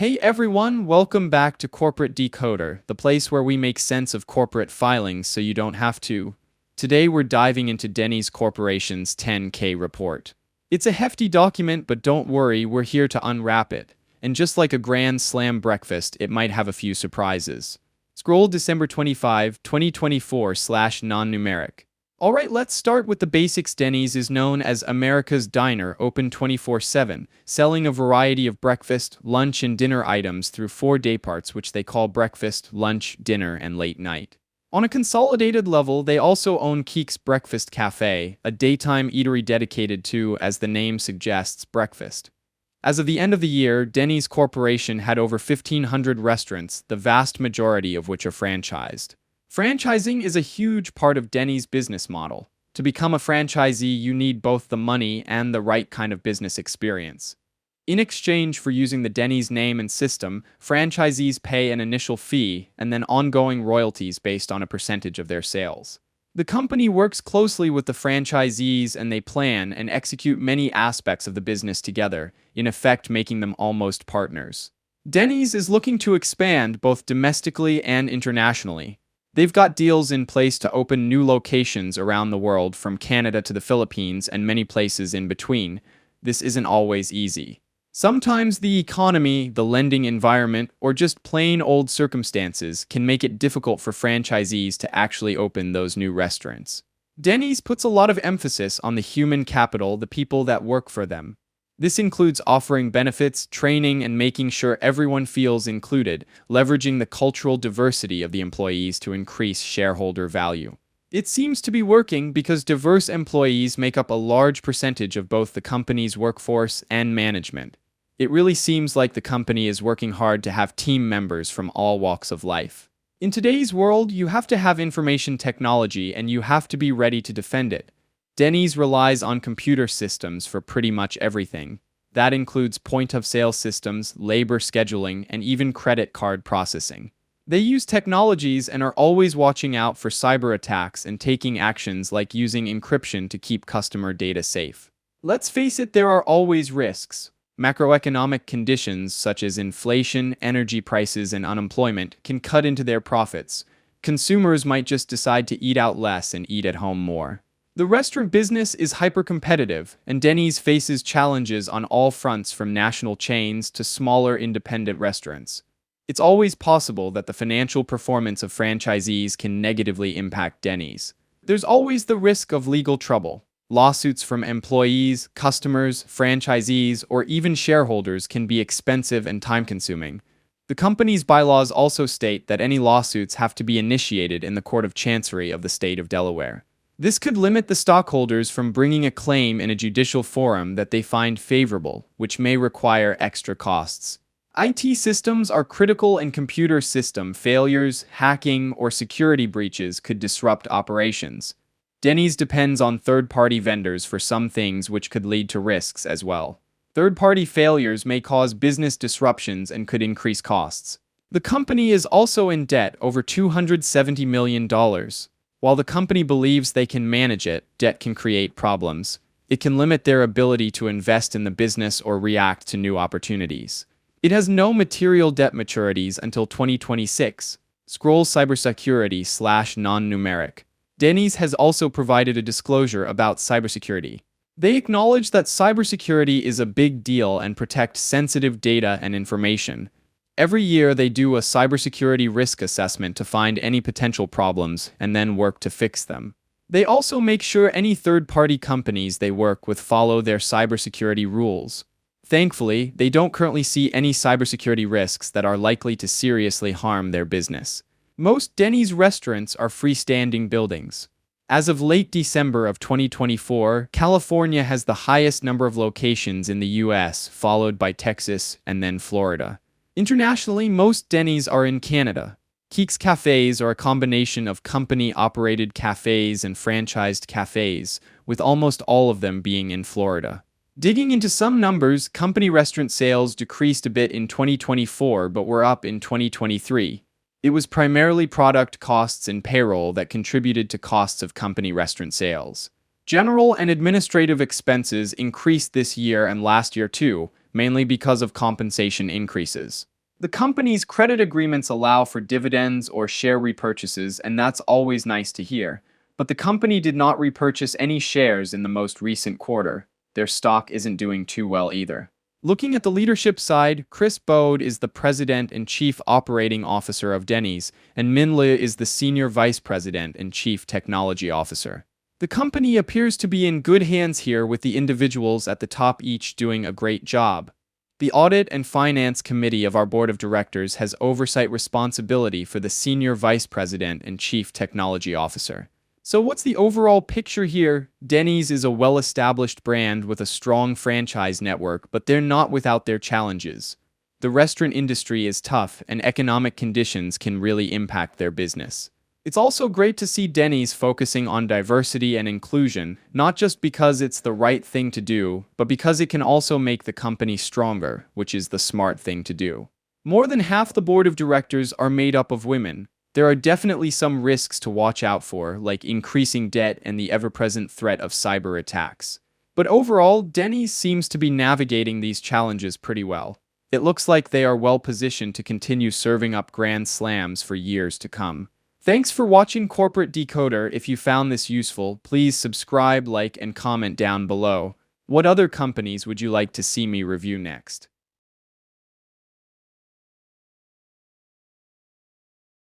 Hey everyone, welcome back to Corporate Decoder, the place where we make sense of corporate filings so you don't have to. Today we're diving into Denny's Corporation's 10K report. It's a hefty document, but don't worry, we're here to unwrap it. And just like a grand slam breakfast, it might have a few surprises. Scroll December 25, 2024 / non-numeric. Alright, let's start with the basics. Denny's is known as America's Diner, open 24/7, selling a variety of breakfast, lunch, and dinner items through 4 dayparts, which they call breakfast, lunch, dinner, and late night. On a consolidated level, they also own Keek's Breakfast Cafe, a daytime eatery dedicated to, as the name suggests, breakfast. As of the end of the year, Denny's Corporation had over 1,500 restaurants, the vast majority of which are franchised. Franchising is a huge part of Denny's business model. To become a franchisee, you need both the money and the right kind of business experience. In exchange for using the Denny's name and system, franchisees pay an initial fee and then ongoing royalties based on a percentage of their sales. The company works closely with the franchisees and they plan and execute many aspects of the business together, in effect making them almost partners. Denny's is looking to expand both domestically and internationally. They've got deals in place to open new locations around the world, from Canada to the Philippines and many places in between. This isn't always easy. Sometimes the economy, the lending environment, or just plain old circumstances can make it difficult for franchisees to actually open those new restaurants. Denny's puts a lot of emphasis on the human capital, the people that work for them. This includes offering benefits, training, and making sure everyone feels included, leveraging the cultural diversity of the employees to increase shareholder value. It seems to be working because diverse employees make up a large percentage of both the company's workforce and management. It really seems like the company is working hard to have team members from all walks of life. In today's world, you have to have information technology and you have to be ready to defend it. Denny's relies on computer systems for pretty much everything. That includes point-of-sale systems, labor scheduling, and even credit card processing. They use technologies and are always watching out for cyber attacks and taking actions like using encryption to keep customer data safe. Let's face it, there are always risks. Macroeconomic conditions such as inflation, energy prices, and unemployment can cut into their profits. Consumers might just decide to eat out less and eat at home more. The restaurant business is hyper-competitive, and Denny's faces challenges on all fronts, from national chains to smaller independent restaurants. It's always possible that the financial performance of franchisees can negatively impact Denny's. There's always the risk of legal trouble. Lawsuits from employees, customers, franchisees, or even shareholders can be expensive and time-consuming. The company's bylaws also state that any lawsuits have to be initiated in the Court of Chancery of the state of Delaware. This could limit the stockholders from bringing a claim in a judicial forum that they find favorable, which may require extra costs. IT systems are critical, and computer system failures, hacking, or security breaches could disrupt operations. Denny's depends on third-party vendors for some things, which could lead to risks as well. Third-party failures may cause business disruptions and could increase costs. The company is also in debt, over $270 million. While the company believes they can manage it, debt can create problems. It can limit their ability to invest in the business or react to new opportunities. It has no material debt maturities until 2026. Scroll cybersecurity / non-numeric. Denny's has also provided a disclosure about cybersecurity. They acknowledge that cybersecurity is a big deal and protect sensitive data and information. Every year, they do a cybersecurity risk assessment to find any potential problems and then work to fix them. They also make sure any third-party companies they work with follow their cybersecurity rules. Thankfully, they don't currently see any cybersecurity risks that are likely to seriously harm their business. Most Denny's restaurants are freestanding buildings. As of late December of 2024, California has the highest number of locations in the US, followed by Texas and then Florida. Internationally, most Denny's are in Canada. Keek's cafes are a combination of company-operated cafes and franchised cafes, with almost all of them being in Florida. Digging into some numbers, company restaurant sales decreased a bit in 2024 but were up in 2023. It was primarily product costs and payroll that contributed to costs of company restaurant sales. General and administrative expenses increased this year and last year too, mainly because of compensation increases. The company's credit agreements allow for dividends or share repurchases, and that's always nice to hear. But the company did not repurchase any shares in the most recent quarter. Their stock isn't doing too well either. Looking at the leadership side, Chris Bode is the president and chief operating officer of Denny's, and Min Le is the senior vice president and chief technology officer. The company appears to be in good hands here, with the individuals at the top each doing a great job. The Audit and Finance Committee of our Board of Directors has oversight responsibility for the Senior Vice President and Chief Technology Officer. So what's the overall picture here? Denny's is a well-established brand with a strong franchise network, but they're not without their challenges. The restaurant industry is tough, and economic conditions can really impact their business. It's also great to see Denny's focusing on diversity and inclusion, not just because it's the right thing to do, but because it can also make the company stronger, which is the smart thing to do. More than half the board of directors are made up of women. There are definitely some risks to watch out for, like increasing debt and the ever-present threat of cyber attacks. But overall, Denny's seems to be navigating these challenges pretty well. It looks like they are well positioned to continue serving up grand slams for years to come. Thanks for watching Corporate Decoder. If you found this useful, please subscribe, like, and comment down below. What other companies would you like to see me review next?